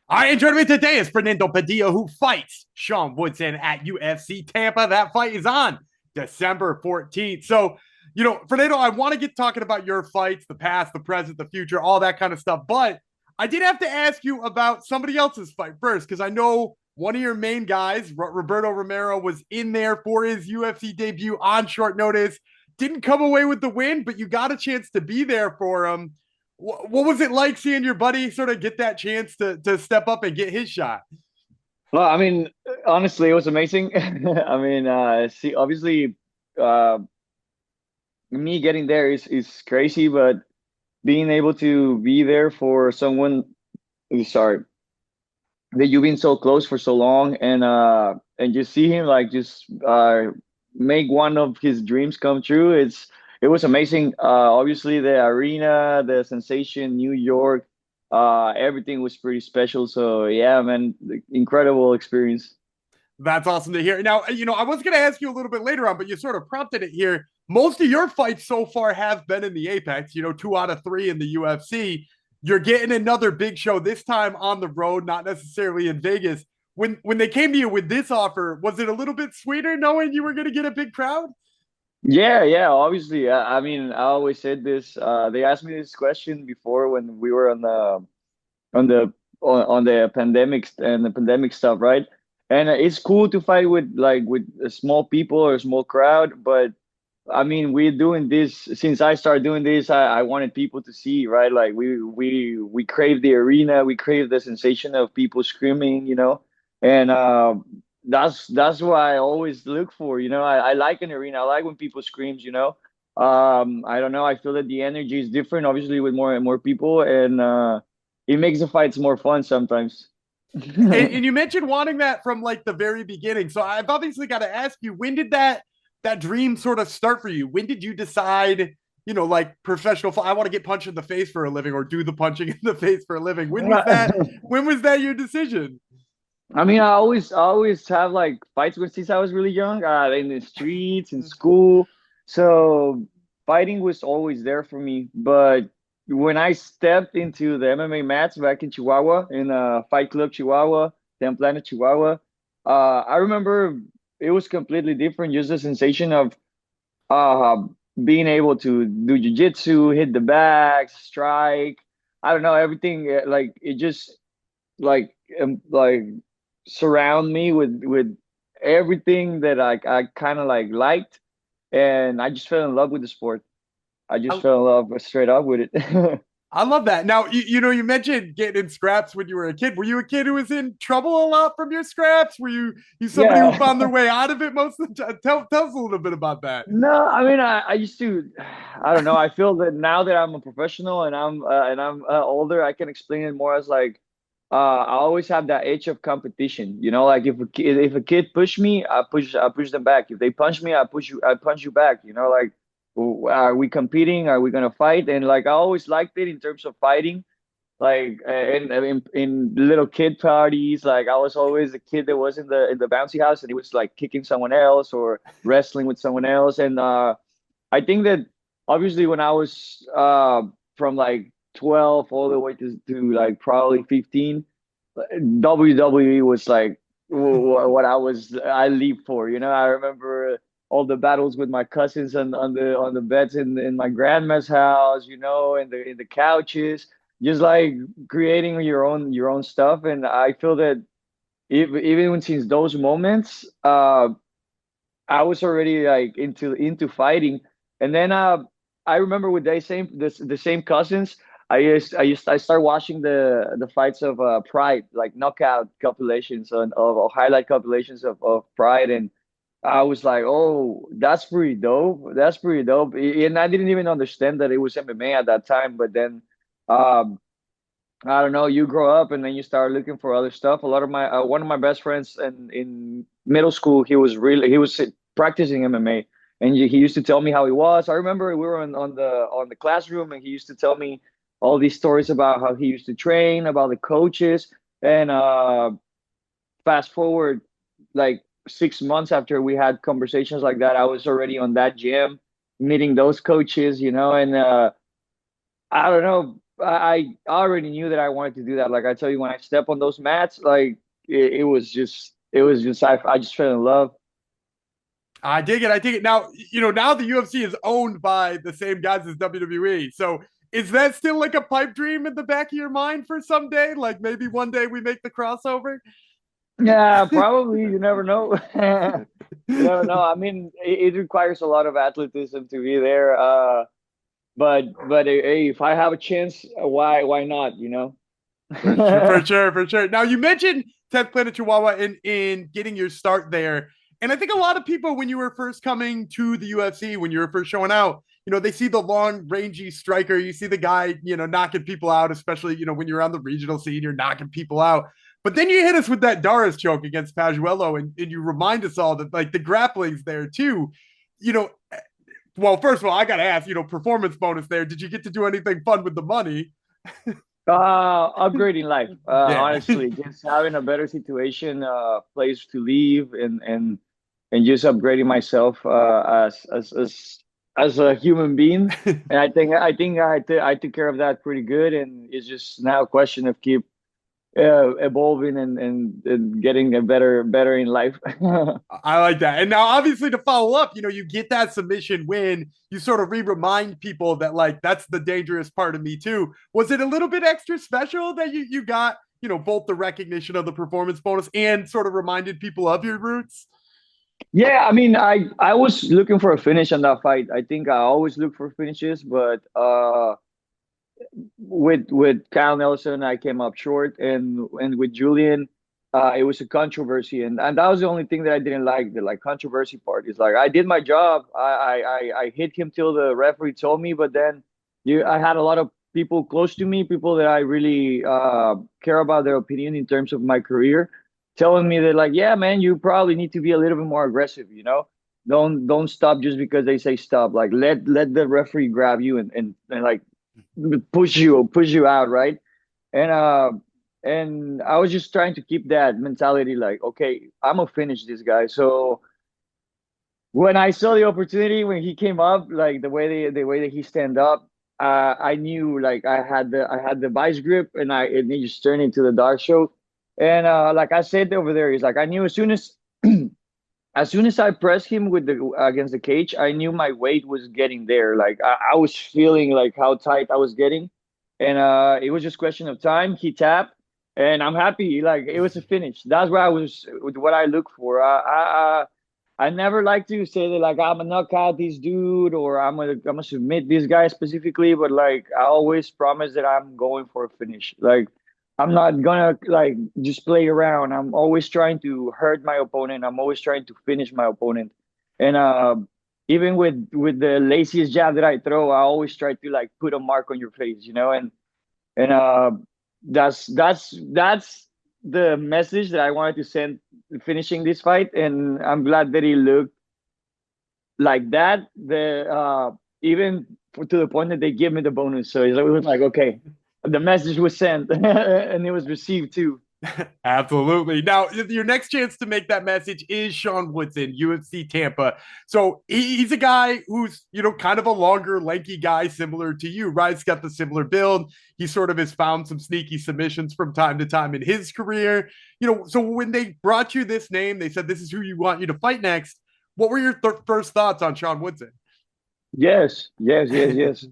I enjoyed it today is Fernando Padilla, who fights Sean Woodson at UFC Tampa. That fight is on December 14th. So, Fernando, I want to get talking about your fights, the past, the present, the future, all that kind of stuff. But I did have to ask you about somebody else's fight first, because I know one of your main guys, Roberto Romero, was in there for his UFC debut on short notice. Didn't come away with the win, but you got a chance to be there for him. What was it like seeing your buddy sort of get that chance to step up and get his shot? Well, I mean, honestly, it was amazing. I mean, see, obviously, uh, me getting there is crazy, but being able to be there for someone, sorry, that you've been so close for so long, and just see him like just make one of his dreams come true. It was amazing. Obviously, the arena, the sensation, New York, everything was pretty special. So yeah, man, incredible experience. That's awesome to hear. Now, I was going to ask you a little bit later on, but you sort of prompted it here. Most of your fights so far have been in the Apex, 2 out of 3 in the UFC. You're getting another big show this time on the road, not necessarily in Vegas. When they came to you with this offer, was it a little bit sweeter knowing you were going to get a big crowd? Yeah, yeah, obviously. I mean, I always said this. They asked me this question before when we were on the on the pandemic and the pandemic stuff, right? And it's cool to fight with with a small people or a small crowd, but I mean, we're doing this since I started doing this. I wanted people to see, right? Like we crave the arena, we crave the sensation of people screaming, and that's what I always look for. I like an arena. I like when people screams. I don't know. I feel that the energy is different, obviously, with more and more people, and it makes the fights more fun sometimes. And you mentioned wanting that from like the very beginning. So I've obviously got to ask you, when did that dream sort of start for you? When did you decide, like professional? I want to get punched in the face for a living, or do the punching in the face for a living. When was that? When was that your decision? I mean, I always have like fights with since I was really young, in the streets, in school. So fighting was always there for me. But when I stepped into the MMA mats back in Chihuahua, in Fight Club Chihuahua, Templana, Chihuahua, I remember it was completely different. Just the sensation of uh being able to do jiu-jitsu, hit the back, strike. I don't know, everything like it just like surround me with everything that I kind of like liked, and I just fell in love with the sport. I just I, fell in love straight up with it. I love that. Now, you mentioned getting in scraps when you were a kid. Were you a kid who was in trouble a lot from your scraps? Were you somebody who Yeah. found their way out of it most of the time? Tell us a little bit about that. No, I mean, I used to, I don't know. I feel that now that I'm a professional and I'm older, I can explain it more as like, I always have that edge of competition. Like if a kid push me, I push them back. If they punch me, I punch you back. Like, are we competing? Are we gonna fight? And like I always liked it in terms of fighting. Like in little kid parties, like I was always the kid that was in the bouncy house, and he was like kicking someone else or wrestling with someone else. And I think that obviously when I was from like 12 all the way to like probably 15, WWE was like what I lived for. I remember all the battles with my cousins on the beds in my grandma's house, in the couches, just like creating your own stuff. And I feel that even since those moments, I was already like into fighting. And then I remember with the same cousins, I started watching the fights of Pride, like knockout compilations of highlight compilations of Pride. And I was like, oh, that's pretty dope. That's pretty dope. And I didn't even understand that it was MMA at that time. But then um I don't know, you grow up and then you start looking for other stuff. A lot of my one of my best friends in middle school, he was practicing MMA, and he used to tell me how he was. I remember we were on the classroom, and he used to tell me all these stories about how he used to train, about the coaches. And fast forward like 6 months after we had conversations like that, I was already on that gym, meeting those coaches, and I don't know. I already knew that I wanted to do that. Like I tell you, when I step on those mats, like it was just I just fell in love. I dig it. I dig it. Now, now the UFC is owned by the same guys as WWE. So is that still like a pipe dream in the back of your mind for someday? Like maybe one day we make the crossover? Yeah, probably. You never know. You never know. I mean, it requires a lot of athleticism to be there. But hey, if I have a chance, why not? You know. For sure, for sure, for sure. Now you mentioned 10th Planet Chihuahua in getting your start there. And I think a lot of people, when you were first coming to the UFC, when you were first showing out, they see the long, rangy striker. You see the guy, knocking people out, especially, when you're on the regional scene, you're knocking people out. But then you hit us with that Doris choke against Pajuelo, and you remind us all that, like, the grappling's there too. You know, well, first of all, I got to ask, performance bonus there. Did you get to do anything fun with the money? Upgrading life. Yeah. Honestly, just having a better situation, place to live, and just upgrading myself as a human being. And I think I took care of that pretty good, and it's just now a question of keep evolving and getting a better in life. I like that. And now, obviously, to follow up, you get that submission win. You sort of remind people that, like, that's the dangerous part of me, too. Was it a little bit extra special that you got, both the recognition of the performance bonus and sort of reminded people of your roots? Yeah, I mean, I was looking for a finish on that fight. I think I always look for finishes, but with Kyle Nelson, I came up short, and with Julian, it was a controversy, and that was the only thing that I didn't like. The like controversy part is like I did my job. I hit him till the referee told me, but then I had a lot of people close to me, people that I really care about their opinion in terms of my career, telling me that like, yeah, man, you probably need to be a little bit more aggressive. Don't stop just because they say stop. Like let the referee grab you and like push you out, right? And uh and I was just trying to keep that mentality, like, okay, I'm gonna finish this guy. So when I saw the opportunity, when he came up, like the way that he stand up, I knew like I had the vice grip, and he just turned into the dark show. And like I said over there, he's like, I knew as soon as I pressed him with the against the cage, I knew my weight was getting there. Like I was feeling like how tight I was getting, and it was just question of time. He tapped, and I'm happy. Like it was a finish. That's what I look for. I never like to say that like I'm gonna knock out this dude or I'm gonna submit this guy specifically, but like I always promise that I'm going for a finish. Like I'm not gonna like just play around. I'm always trying to hurt my opponent. I'm always trying to finish my opponent. And even with the laziest jab that I throw, I always try to like put a mark on your face. And that's the message that I wanted to send finishing this fight. And I'm glad that he looked like that. Even to the point that they give me the bonus. So it was like, okay, the message was sent and it was received too. Absolutely. Now, your next chance to make that message is Sean Woodson, UFC Tampa. So he's a guy who's, kind of a longer, lanky guy, similar to you, right? He's got the similar build. He sort of has found some sneaky submissions from time to time in his career. So when they brought you this name, they said, this is who you want you to fight next. What were your first thoughts on Sean Woodson? Yes, yes, yes, yes.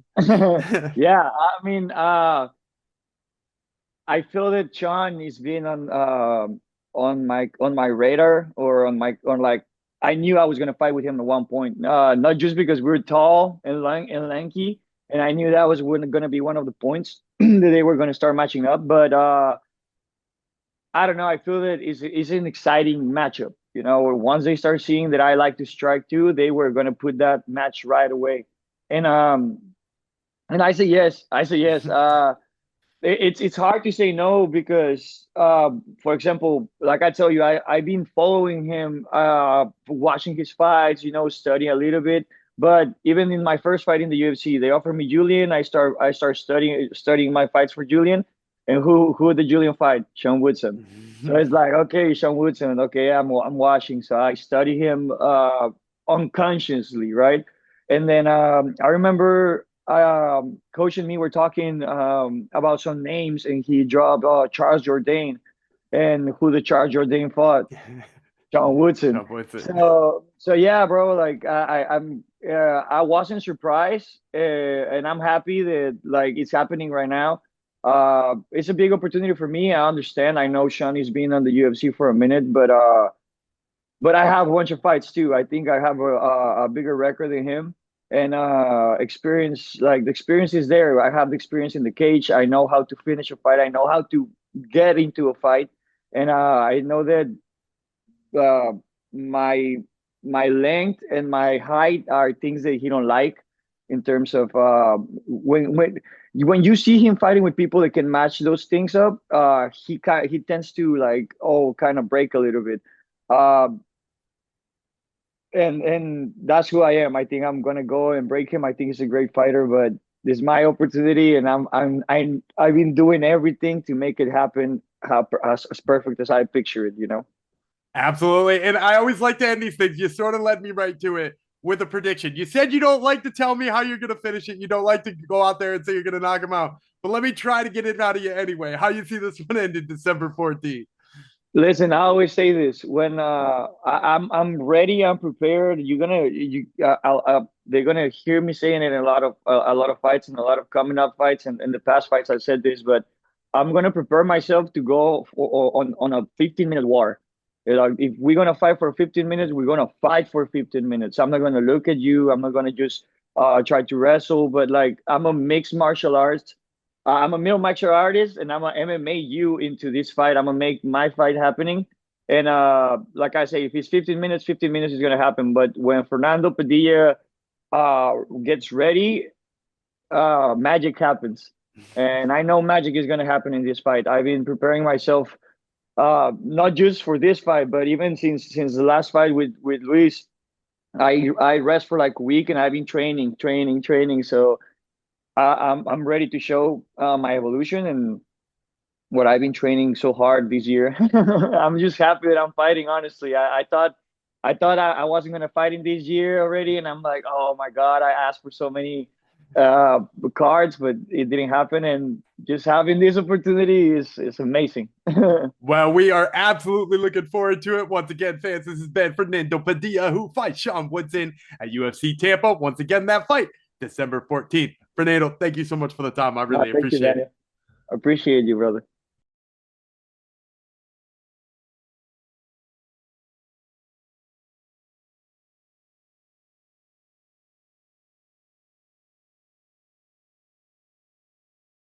Yeah, I mean, I feel that Sean is being on my radar, or on like I knew I was gonna fight with him at one point. Not just because we're tall and lanky, and I knew that was gonna be one of the points that they were gonna start matching up. But I don't know. I feel that is an exciting matchup. Where once they start seeing that I like to strike too, they were gonna put that match right away. And I say yes. I say yes. It's hard to say no because for example, like I tell you, I've been following him, watching his fights, studying a little bit. But even in my first fight in the UFC, they offered me Julian. I start studying my fights for Julian. And who did Julian fight? Sean Woodson. So it's like, okay, Sean Woodson, okay, I'm watching. So I study him unconsciously, right? And then I remember Coach and me were talking about some names, and he dropped Charles Jourdain, and who the Charles Jourdain fought, Sean Woodson. Sean Woodson. So yeah, bro. Like I wasn't surprised, and I'm happy that like it's happening right now. It's a big opportunity for me. I understand. I know Sean has been on the UFC for a minute, but I have a bunch of fights too. I think I have a bigger record than him, and experience. Like the experience is there. I have the experience in the cage. I know how to finish a fight. I know how to get into a fight, and I know that uh, my my length and my height are things that he don't like in terms of when you see him fighting with people that can match those things up, he tends to like kind of break a little bit. Uh, and that's who I am. I think I'm gonna go and break him. I think he's a great fighter, but this is my opportunity, and I've been doing everything to make it happen as perfect as I picture it. You know. Absolutely. And I always like to end these things. You sort of led me right to it with a prediction. You said you don't like to tell me how you're going to finish it. You don't like to go out there and say you're going to knock him out. But let me try to get it out of you anyway. How you see this one ended December 14th? Listen, I always say this when I'm ready, I'm prepared. They're gonna hear me saying it in a lot of fights and a lot of coming up fights and in the past fights I said this, but I'm gonna prepare myself to go on a 15-minute war. If we're gonna fight for 15 minutes, we're gonna fight for 15 minutes. I'm not gonna look at you. I'm not gonna just try to wrestle, but like I'm a mixed martial arts. I'm a middle martial artist, and I'm a MMA you into this fight. I'm gonna make my fight happening. And like I say, if it's 15 minutes, 15 minutes is gonna happen. But when Fernando Padilla gets ready, magic happens. And I know magic is gonna happen in this fight. I've been preparing myself not just for this fight, but even since the last fight with Luis. I rest for like a week, and I've been training. So I'm ready to show my evolution and what I've been training so hard this year. I'm just happy that I'm fighting. Honestly, I wasn't gonna fight in this year already, and I'm like, oh my God, I asked for so many uh cards, but it didn't happen. And just having this opportunity is amazing. Well, we are absolutely looking forward to it. Once again, fans, this has been Fernando Padilla, who fights Sean Woodson at UFC Tampa. Once again, that fight, December 14th. Fernando, thank you so much for the time. I really Thank you, appreciate it. Daniel. Appreciate you, brother.